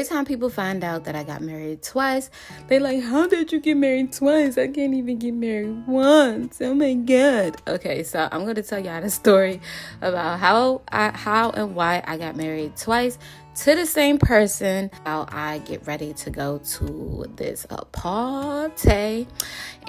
time people find out that I got married twice, they like, how did you get married twice? I can't even get married once. Oh my God. Okay, so I'm going to tell y'all the story about how and why I got married twice to the same person. How I get ready to go to this party.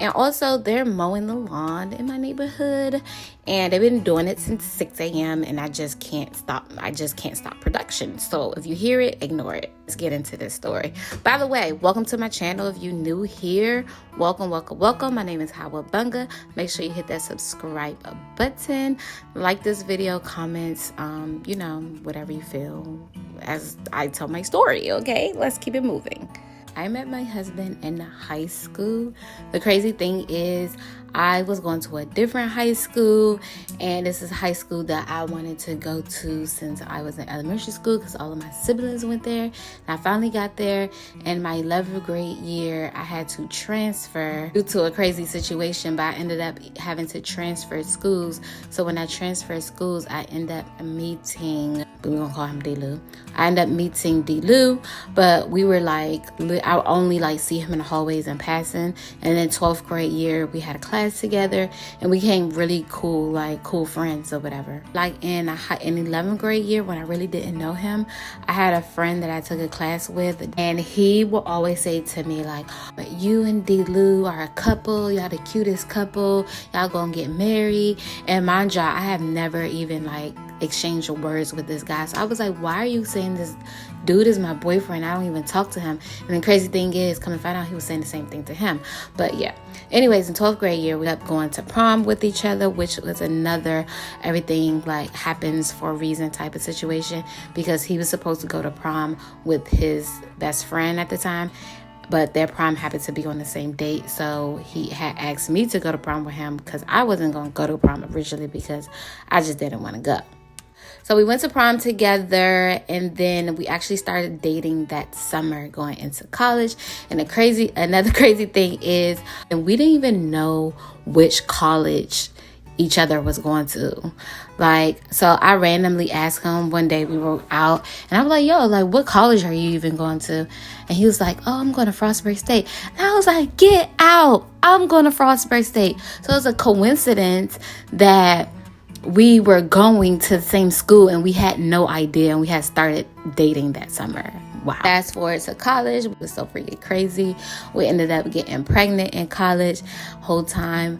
And also, they're mowing the lawn in my neighborhood, and they've been doing it since 6 a.m. and I just can't stop. I just can't stop production. So if you hear it, ignore it. Let's get into this story. By the way, welcome to my channel. If you new here, welcome. My name is HawaBunga. Make sure you hit that subscribe button, like this video, comments, whatever you feel as I tell my story. Okay, let's keep it moving. I met my husband in high school. The crazy thing is I was going to a different high school, and this is high school that I wanted to go to since I was in elementary school because all of my siblings went there. And I finally got there. In my 11th grade year, I had to transfer due to a crazy situation, but I ended up having to transfer schools. So when I transferred schools, I ended up meeting, we're going to call him D-Lou. I ended up meeting D-Lou, but we were like, I only see him in the hallways and passing. And then 12th grade year, we had a class together and we became really cool friends or whatever. Like in 11th grade year, when I really didn't know him, I had a friend that I took a class with, and he will always say to me like, but you and D-Lou are a couple, y'all the cutest couple, y'all gonna get married. And mind you, I have never even exchanged words with this guy. So I was like, why are you saying this dude is my boyfriend? I don't even talk to him. And the crazy thing is, come to find out, he was saying the same thing to him. But yeah, anyways, in 12th grade year, we ended up going to prom with each other, which was another everything happens for a reason type of situation, because he was supposed to go to prom with his best friend at the time, but their prom happened to be on the same date. So he had asked me to go to prom with him because I wasn't going to go to prom originally because I just didn't want to go. So we went to prom together, and then we actually started dating that summer going into college. And another crazy thing is, and we didn't even know which college each other was going to. So I randomly asked him one day, we were out, and I was like, yo, what college are you even going to? And he was like, oh, I'm going to Frostburg State. And I was like, get out, I'm going to Frostburg State. So it was a coincidence that we were going to the same school and we had no idea, and we had started dating that summer. Wow. Fast forward to college, it was so freaking crazy. We ended up getting pregnant in college. Whole time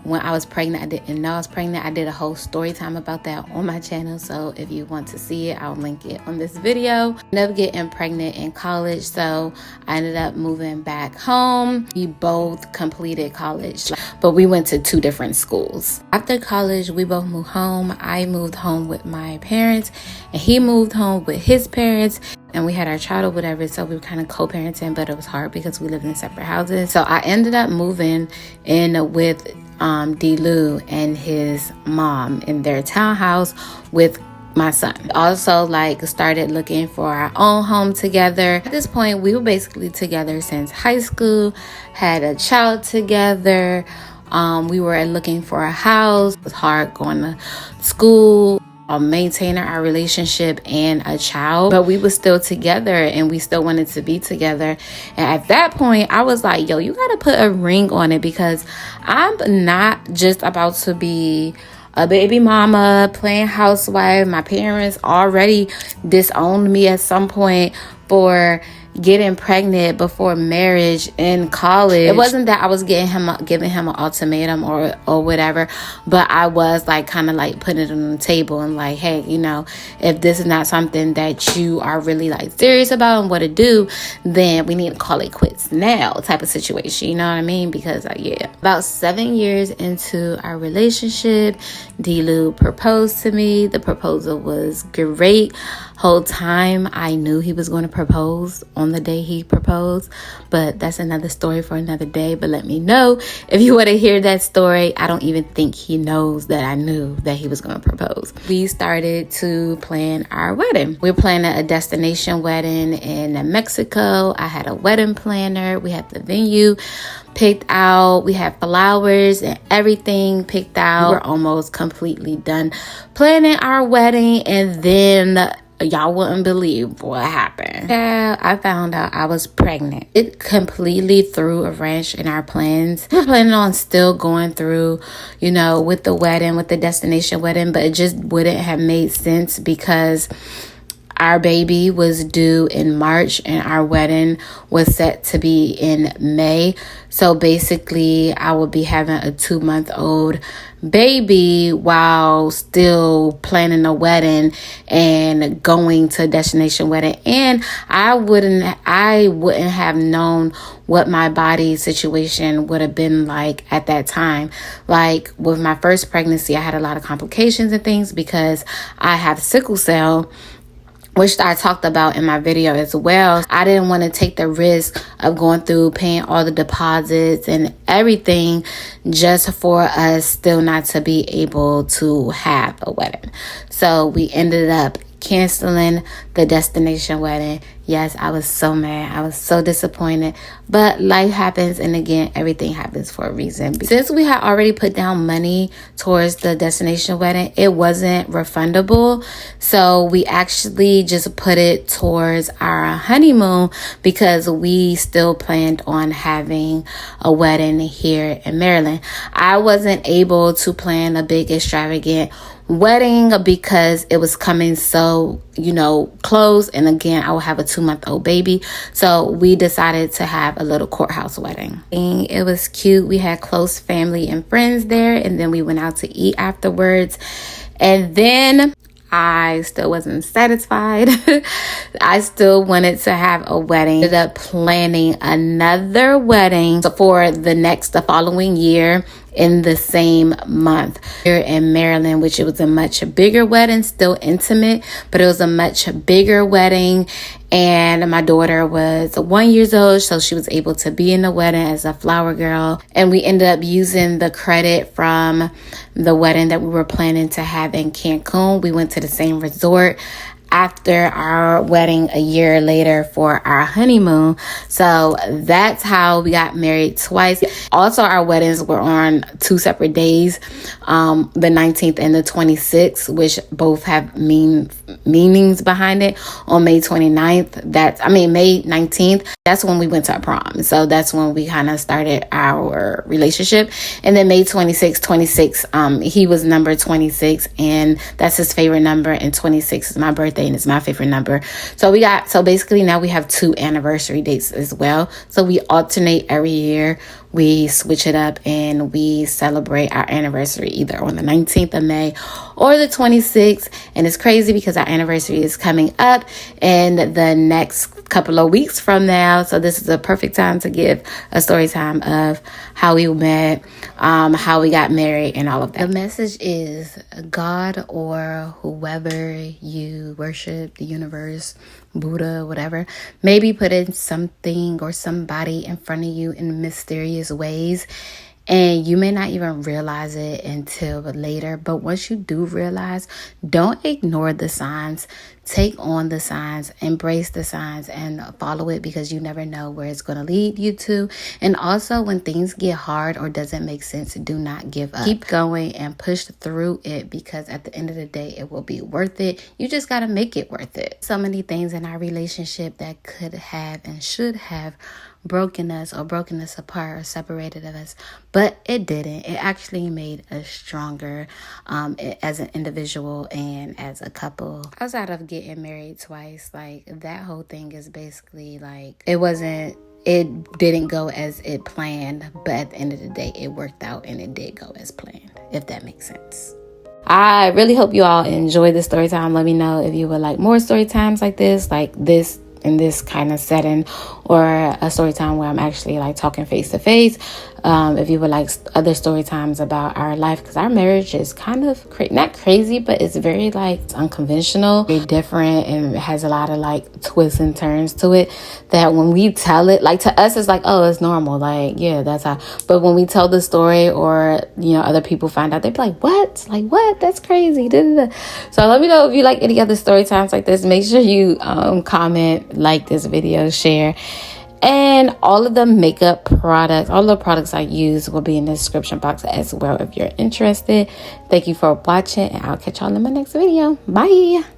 when I was pregnant, I didn't know I was pregnant. I did a whole story time about that on my channel. So if you want to see it, I'll link it on this video. Ended up getting pregnant in college. So I ended up moving back home. We both completed college, but we went to two different schools. After college, we both moved home. I moved home with my parents, and he moved home with his parents. And we had our child or whatever, so we were kind of co-parenting, but it was hard because we lived in separate houses. So I ended up moving in with D-Lou and his mom in their townhouse with my son. Also started looking for our own home together. At this point, we were basically together since high school, had a child together. We were looking for a house. It was hard going to school, maintaining our relationship and a child, but we were still together and we still wanted to be together. And at that point, I was like, yo, you gotta put a ring on it, because I'm not just about to be a baby mama playing housewife. My parents already disowned me at some point for getting pregnant before marriage in college. It wasn't that I was giving him an ultimatum or whatever, but I was putting it on the table and hey, if this is not something that you are really serious about and what to do, then we need to call it quits now type of situation. You know what I mean? Because about 7 years into our relationship, D-Lou proposed to me. The proposal was great. Whole time I knew he was going to propose on the day he proposed, but that's another story for another day. But let me know if you want to hear that story. I don't even think he knows that I knew that he was going to propose. We started to plan our wedding. We're planning a destination wedding in Mexico. I had a wedding planner. We had the venue picked out. We had flowers and everything picked out. We were almost completely done planning our wedding, and then y'all wouldn't believe what happened. Yeah, I found out I was pregnant. It completely threw a wrench in our plans. We were planning on still going through, you know, with the wedding, with the destination wedding, but it just wouldn't have made sense because our baby was due in March and our wedding was set to be in May. So basically, I would be having a 2-month-old baby while still planning a wedding and going to a destination wedding. And I wouldn't have known what my body situation would have been like at that time. Like with my first pregnancy, I had a lot of complications and things because I have sickle cell, which I talked about in my video as well. I didn't want to take the risk of going through paying all the deposits and everything just for us still not to be able to have a wedding. So we ended up canceling the destination wedding. Yes, I was so mad. I was so disappointed. But life happens, and again, everything happens for a reason. Since we had already put down money towards the destination wedding, it wasn't refundable. So we actually just put it towards our honeymoon because we still planned on having a wedding here in Maryland. I wasn't able to plan a big extravagant wedding because it was coming so, you know, close, and again, I will have a 2-month-old baby. So we decided to have a little courthouse wedding. And it was cute. We had close family and friends there, and then we went out to eat afterwards. And then I still wasn't satisfied. I still wanted to have a wedding. Ended up planning another wedding for the following year in the same month here in Maryland, which it was a much bigger wedding, still intimate, but it was a much bigger wedding. And my daughter was 1 year old, so she was able to be in the wedding as a flower girl. And we ended up using the credit from the wedding that we were planning to have in Cancun. We went to the same resort after our wedding a year later for our honeymoon. So that's how we got married twice. Also, our weddings were on 2 separate days, the 19th and the 26th, which both have meanings behind it. On May 19th, that's when we went to our prom. So that's when we kind of started our relationship. And then May 26, he was number 26, and that's his favorite number, and 26 is my birthday and it's my favorite number. So basically now we have 2 anniversary dates as well. So we alternate every year. We switch it up and we celebrate our anniversary either on the 19th of May or the 26th. And it's crazy because our anniversary is coming up in the next couple of weeks from now. So this is a perfect time to give a story time of how we met, how we got married, and all of that. The message is God or whoever you worship, the universe, Buddha, whatever, maybe putting something or somebody in front of you in mysterious ways. And you may not even realize it until later. But once you do realize, don't ignore the signs. Take on the signs, embrace the signs, and follow it, because you never know where it's going to lead you to. And also, when things get hard or doesn't make sense, do not give up. Keep going and push through it, because at the end of the day, it will be worth it. You just got to make it worth it. So many things in our relationship that could have and should have broken us apart or separated us, but it didn't. It actually made us stronger as an individual and as a couple. Outside of getting married twice, like, that whole thing is basically like, it didn't go as it planned, but at the end of the day, it worked out and it did go as planned, if that makes sense. I really hope you all enjoy this story time. Let me know if you would like more story times like this in this kind of setting, or a story time where I'm actually like talking face to face. If you would like other story times about our life, because our marriage is kind of not crazy, but it's very like unconventional, very different, and it has a lot of like twists and turns to it that when we tell it, like, to us it's like, oh, it's normal, like, yeah, that's how. But when we tell the story, or other people find out, they'd be like, what, that's crazy. So let me know if you like any other story times like this. Make sure you comment, like this video, share. And all of the makeup products, all the products I use will be in the description box as well if you're interested. Thank you for watching, and I'll catch y'all in my next video. Bye.